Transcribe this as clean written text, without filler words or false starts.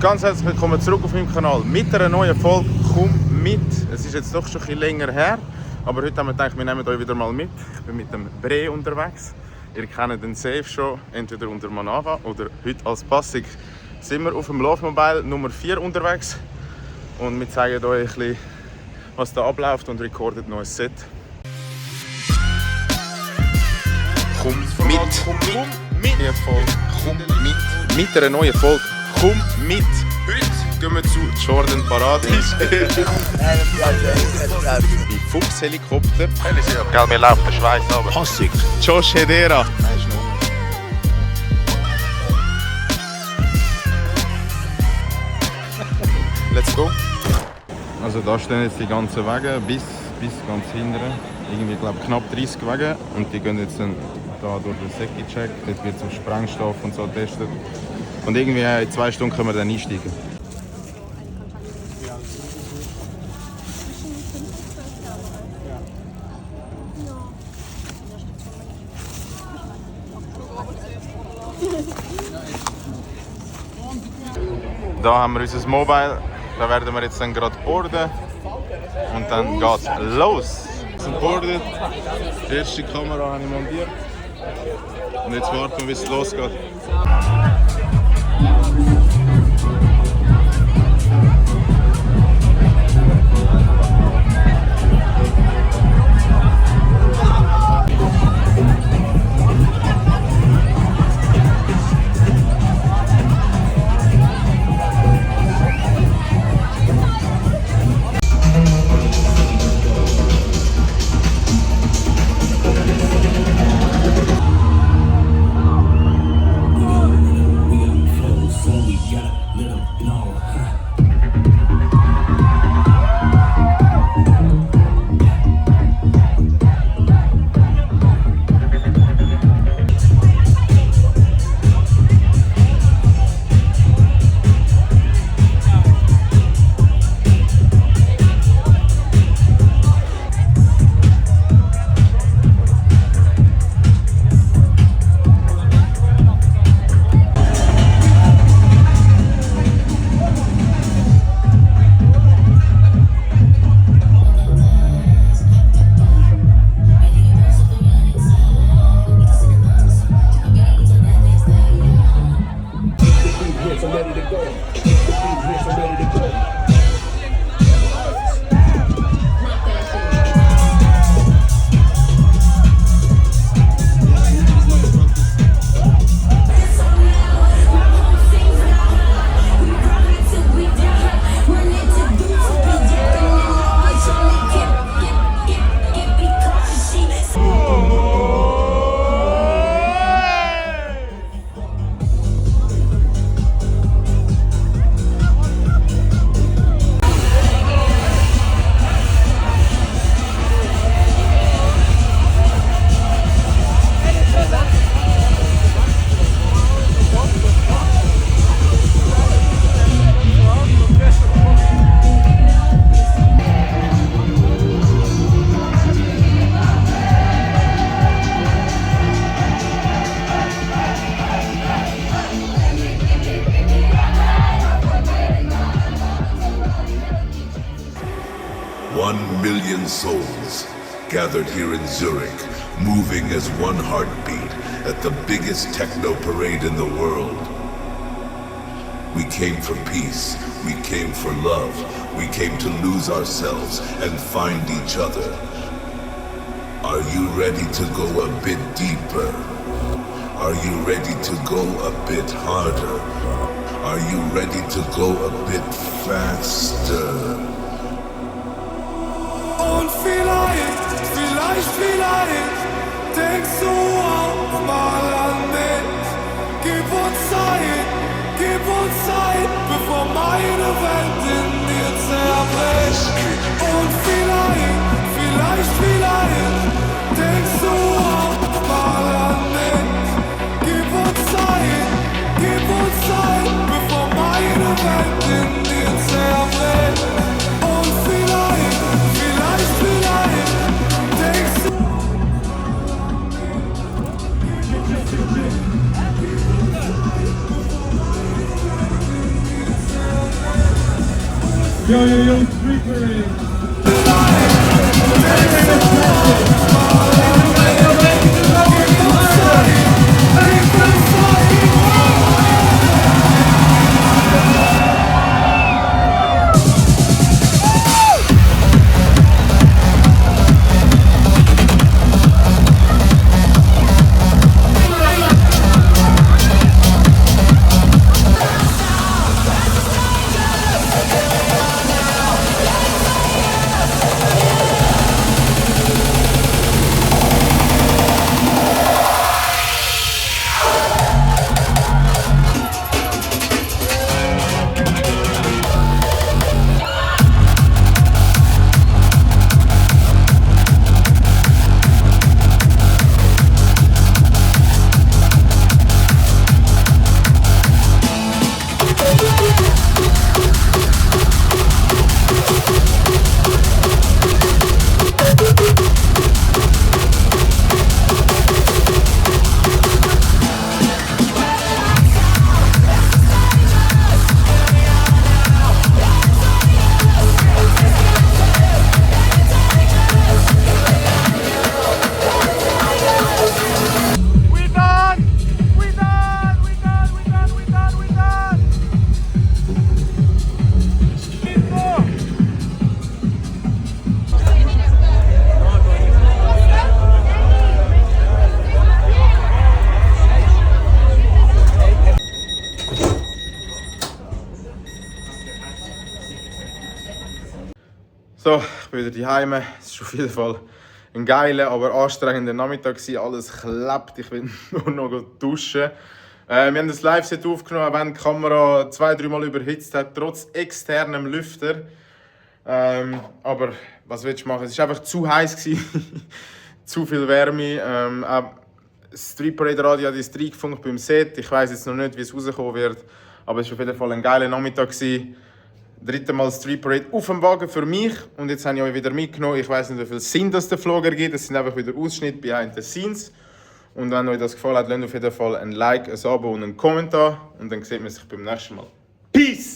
Ganz herzlich willkommen zurück auf meinem Kanal mit einer neuen Folge «Komm mit». Es ist jetzt doch schon ein bisschen länger her, aber heute haben wir gedacht, wir nehmen euch wieder mal mit. Ich bin mit dem Bre unterwegs. Ihr kennt den Safe schon, entweder unter Manava oder heute als Passig sind wir auf dem Laufmobile Nummer 4 unterwegs. Und wir zeigen euch ein bisschen, was da abläuft und recorden ein neues Set. Komm mit! Komm mit! Mit einer neuen Folge. Komm mit! Heute gehen wir zu Jordan Paradis. Bei Fuchshelikopter. Gell, mir läuft der Schweiß runter. Passig. Josh Hedera. Let's go. Also da stehen jetzt die ganzen Wege bis ganz hinten. Irgendwie glaube knapp 30 Wege. Und die gehen jetzt dann da durch den Secchi-Check. Dort wird zum Sprengstoff und so getestet. Und irgendwie in 2 Stunden können wir dann einsteigen. Da haben wir unser Mobile. Da werden wir jetzt dann gerade boarden. Und dann geht's los. Wir sind boardet. Die erste Kamera habe ich montiert. Und jetzt warten wir, bis es losgeht. Souls gathered here in Zurich, moving as one heartbeat at the biggest techno parade in the world. We came for peace, we came for love, we came to lose ourselves and find each other. Are you ready to go a bit deeper? Are you ready to go a bit harder? Are you ready to go a bit faster? Und vielleicht denkst du auch mal an mich. Gib uns Zeit, bevor meine Welt in dir zerbricht. Und vielleicht denkst du auch mal an mich. Gib uns Zeit, bevor meine Welt in dir zerbricht. Und vielleicht denkst du. Yo, yo, yo, Street Parade. So, ich bin wieder daheim. Es war auf jeden Fall ein geiler, aber anstrengender Nachmittag. Alles klebt, ich will nur noch duschen. Wir haben das Live-Set aufgenommen, wenn die Kamera 2-3 Mal überhitzt hat, trotz externem Lüfter. Aber was willst du machen? Es war einfach zu heiß, zu viel Wärme. Auch das Street Parade Radio hat uns reingefunkt beim Set. Ich weiss jetzt noch nicht, wie es rauskommen wird, aber es war auf jeden Fall ein geiler Nachmittag. Dritte Mal Street Parade auf dem Wagen für mich und jetzt habe ich euch wieder mitgenommen. Ich weiss nicht, wie viel Sinn das der Vlog ergibt. Es sind einfach wieder Ausschnitte behind the scenes. Und wenn euch das gefallen hat, lasst auf jeden Fall ein Like, ein Abo und einen Kommentar. Und dann sieht man sich beim nächsten Mal. Peace!